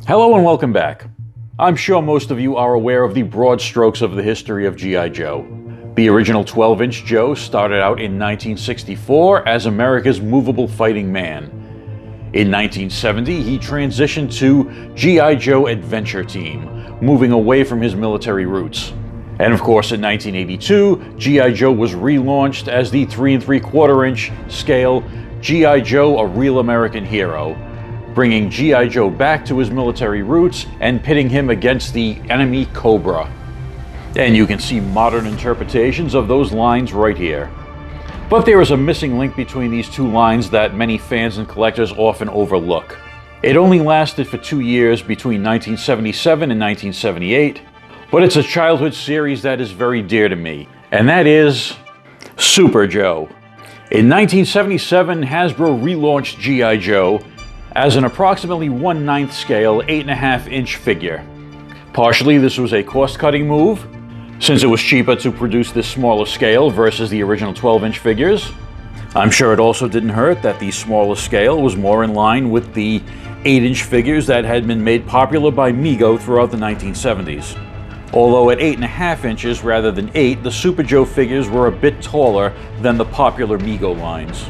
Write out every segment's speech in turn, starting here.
Hello and welcome back. I'm sure most of you are aware of the broad strokes of the history of G.I. Joe. The original 12-inch Joe started out in 1964 as America's movable fighting man. In 1970, he transitioned to G.I. Joe Adventure Team, moving away from his military roots. And of course, in 1982, G.I. Joe was relaunched as the 3 3/4-inch scale G.I. Joe, A Real American Hero, bringing G.I. Joe back to his military roots and pitting him against the enemy Cobra. And you can see modern interpretations of those lines right here. But there is a missing link between these two lines that many fans and collectors often overlook. It only lasted for 2 years between 1977 and 1978, but it's a childhood series that is very dear to me, and that is Super Joe. In 1977, Hasbro relaunched G.I. Joe as an approximately 1/9 scale 8.5-inch figure. Partially, this was a cost-cutting move, since it was cheaper to produce this smaller scale versus the original 12-inch figures. I'm sure it also didn't hurt that the smaller scale was more in line with the 8-inch figures that had been made popular by Mego throughout the 1970s. Although at 8.5 inches rather than 8, the Super Joe figures were a bit taller than the popular Mego lines.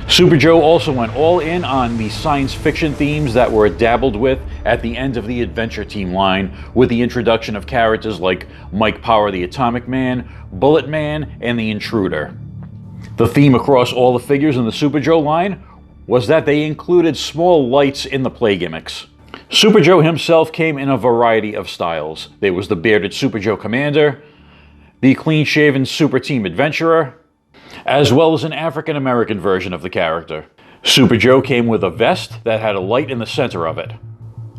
Super Joe also went all in on the science fiction themes that were dabbled with at the end of the Adventure Team line, with the introduction of characters like Mike Power the Atomic Man, Bullet Man, and the Intruder. The theme across all the figures in the Super Joe line was that they included small lights in the play gimmicks. Super Joe himself came in a variety of styles. There was the bearded Super Joe Commander, the clean-shaven Super Team Adventurer, as well as an African-American version of the character. Super Joe came with a vest that had a light in the center of it.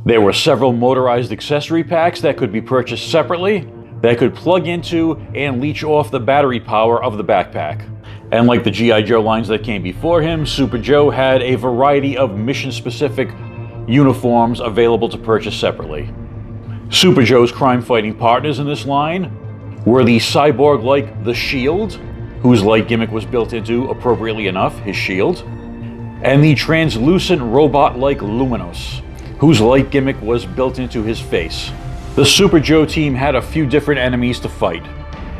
There were several motorized accessory packs that could be purchased separately that could plug into and leech off the battery power of the backpack. And like the G.I. Joe lines that came before him, Super Joe had a variety of mission-specific uniforms available to purchase separately. Super Joe's crime-fighting partners in this line were the cyborg-like The Shield, whose light gimmick was built into, appropriately enough, his shield, and the translucent robot-like Luminous, whose light gimmick was built into his face. The Super Joe team had a few different enemies to fight,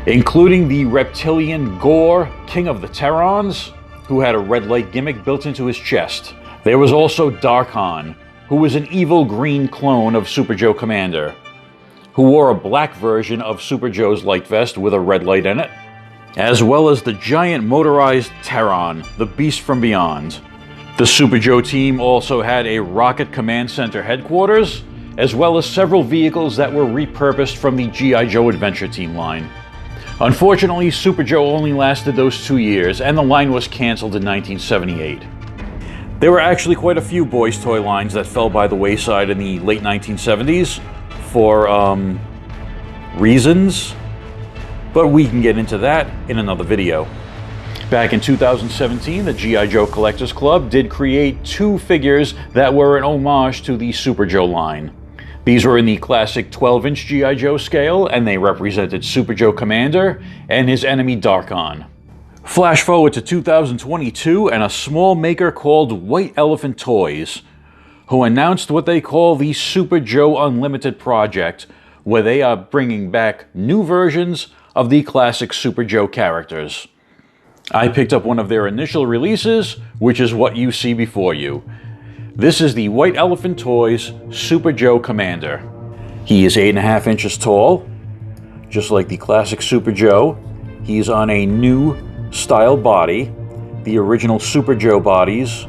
including the reptilian Gore, King of the Terrans, who had a red light gimmick built into his chest. There was also Darkon, who was an evil green clone of Super Joe Commander, who wore a black version of Super Joe's light vest with a red light in it, as well as the giant motorized Terran, the Beast from Beyond. The Super Joe team also had a rocket command center headquarters, as well as several vehicles that were repurposed from the G.I. Joe Adventure Team line. Unfortunately, Super Joe only lasted those 2 years, and the line was canceled in 1978. There were actually quite a few boys' toy lines that fell by the wayside in the late 1970s for reasons, but we can get into that in another video. Back in 2017, the G.I. Joe Collectors Club did create 2 figures that were an homage to the Super Joe line. These were in the classic 12-inch G.I. Joe scale, and they represented Super Joe Commander and his enemy Darkon. Flash forward to 2022, and a small maker called White Elephant Toyz, who announced what they call the Super Joe Unlimited project, where they are bringing back new versions of the classic Super Joe characters. I picked up one of their initial releases, which is what you see before you. This is the White Elephant Toyz Super Joe Commander. He is 8.5 inches tall, just like the classic Super Joe. He's on a new style body. The original Super Joe bodies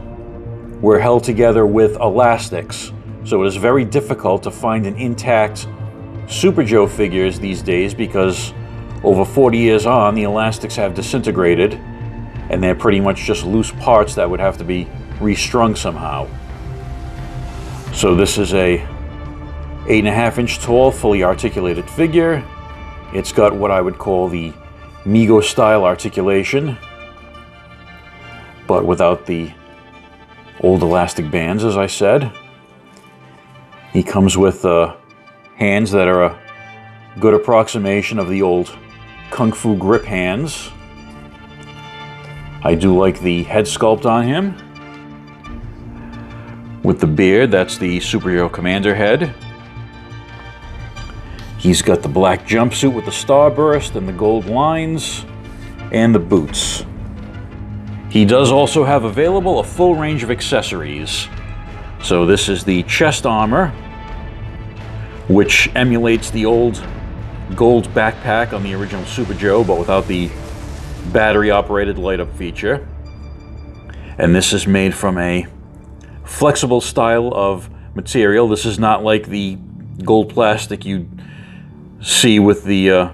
were held together with elastics, so it is very difficult to find an intact Super Joe figures these days because over 40 years on, the elastics have disintegrated, and they're pretty much just loose parts that would have to be restrung somehow. So this is a 8.5 inch tall, fully articulated figure. It's got what I would call the Mego style articulation, but without the old elastic bands, as I said. He comes with hands that are a good approximation of the old Kung Fu grip hands. I do like the head sculpt on him, with the beard. That's the Super Joe Commander head. He's got the black jumpsuit with the starburst and the gold lines and the boots. He does also have available a full range of accessories. So this is the chest armor, which emulates the old gold backpack on the original Super Joe, but without the battery-operated light-up feature. And this is made from a flexible style of material. This is not like the gold plastic you see with the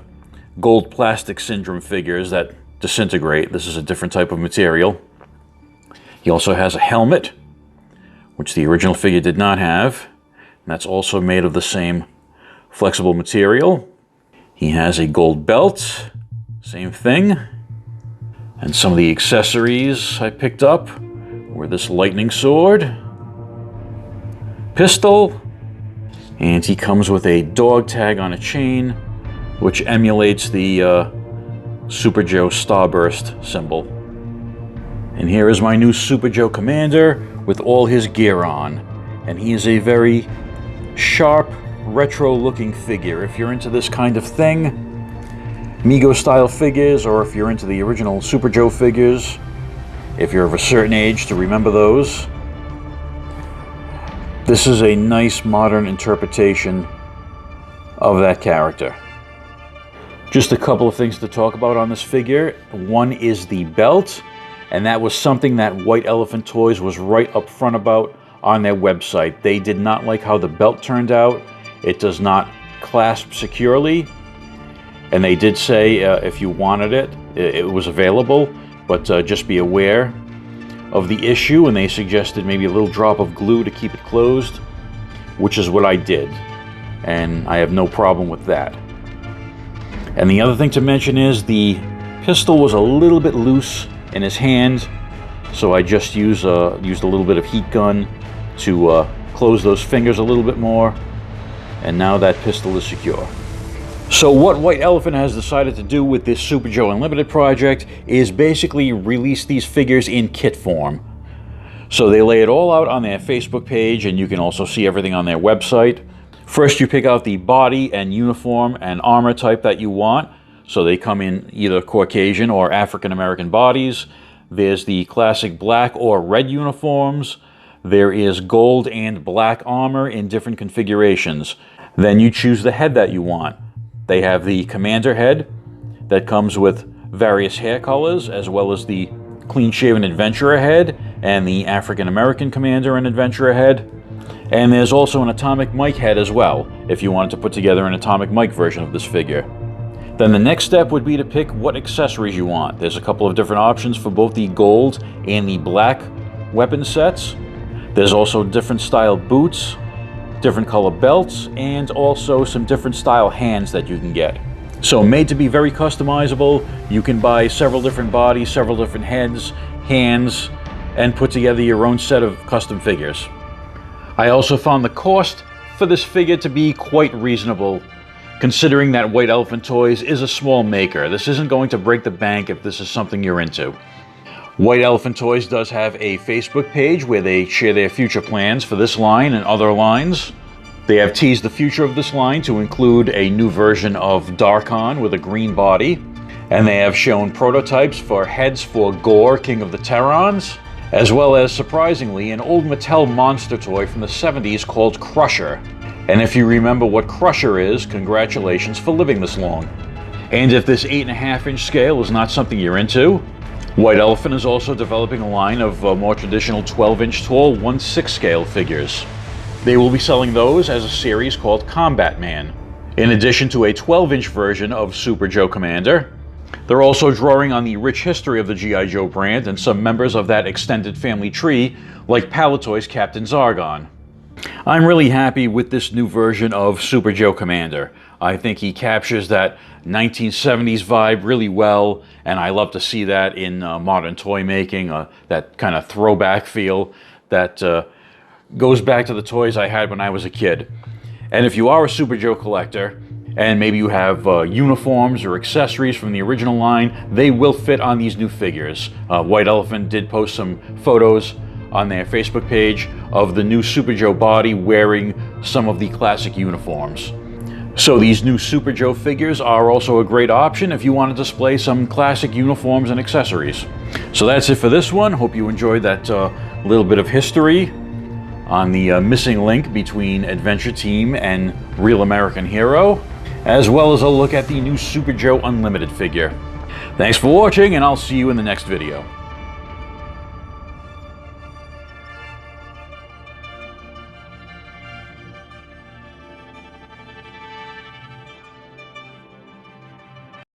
gold plastic syndrome figures that disintegrate. This is a different type of material. He also has a helmet, which the original figure did not have. And that's also made of the same flexible material. He has a gold belt, same thing. And some of the accessories I picked up were this lightning sword, pistol, and he comes with a dog tag on a chain, which emulates the Super Joe Starburst symbol. And here is my new Super Joe Commander with all his gear on. And he is a very sharp, retro-looking figure. If you're into this kind of thing, Mego-style figures, or if you're into the original Super Joe figures, if you're of a certain age to remember those, this is a nice modern interpretation of that character. Just a couple of things to talk about on this figure. One is the belt, and that was something that White Elephant Toyz was right up front about on their website. They did not like how the belt turned out. It does not clasp securely, and they did say if you wanted it, it was available, but just be aware of the issue, and they suggested maybe a little drop of glue to keep it closed, which is what I did, and I have no problem with that. And the other thing to mention is the pistol was a little bit loose in his hand, so I just used a little bit of heat gun to close those fingers a little bit more, and now that pistol is secure. So what White Elephant has decided to do with this Super Joe Unlimited project is basically release these figures in kit form. So they lay it all out on their Facebook page, and you can also see everything on their website. First, you pick out the body and uniform and armor type that you want. So they come in either Caucasian or African American bodies. There's the classic black or red uniforms. There is gold and black armor in different configurations. Then you choose the head that you want. They have the Commander head that comes with various hair colors, as well as the clean-shaven Adventurer head and the African American Commander and Adventurer head. And there's also an Atomic Mike head as well, if you wanted to put together an Atomic Mike version of this figure. Then the next step would be to pick what accessories you want. There's a couple of different options for both the gold and the black weapon sets. There's also different style boots, different color belts, and also some different style hands that you can get. So made to be very customizable. You can buy several different bodies, several different heads, hands, and put together your own set of custom figures. I also found the cost for this figure to be quite reasonable, considering that White Elephant Toyz is a small maker. This isn't going to break the bank if this is something you're into. White Elephant Toyz does have a Facebook page where they share their future plans for this line and other lines. They have teased the future of this line to include a new version of Darkon with a green body, and they have shown prototypes for heads for Gore, King of the Terrans, as well as, surprisingly, an old Mattel monster toy from the 70s called Crusher. And if you remember what Crusher is, congratulations for living this long. And if this 8.5-inch scale is not something you're into, White Elephant is also developing a line of more traditional 12-inch tall 1/6 scale figures. They will be selling those as a series called Combat Man, in addition to a 12-inch version of Super Joe Commander. They're also drawing on the rich history of the G.I. Joe brand and some members of that extended family tree, like Palitoy's Captain Zargon. I'm really happy with this new version of Super Joe Commander. I think he captures that 1970s vibe really well, and I love to see that in modern toy making, that kind of throwback feel that goes back to the toys I had when I was a kid. And if you are a Super Joe collector, and maybe you have uniforms or accessories from the original line, they will fit on these new figures. White Elephant did post some photos on their Facebook page of the new Super Joe body wearing some of the classic uniforms. So these new Super Joe figures are also a great option if you want to display some classic uniforms and accessories. So that's it for this one. Hope you enjoyed that little bit of history on the missing link between Adventure Team and Real American Hero, as well as a look at the new Super Joe Unlimited figure. Thanks for watching, and I'll see you in the next video.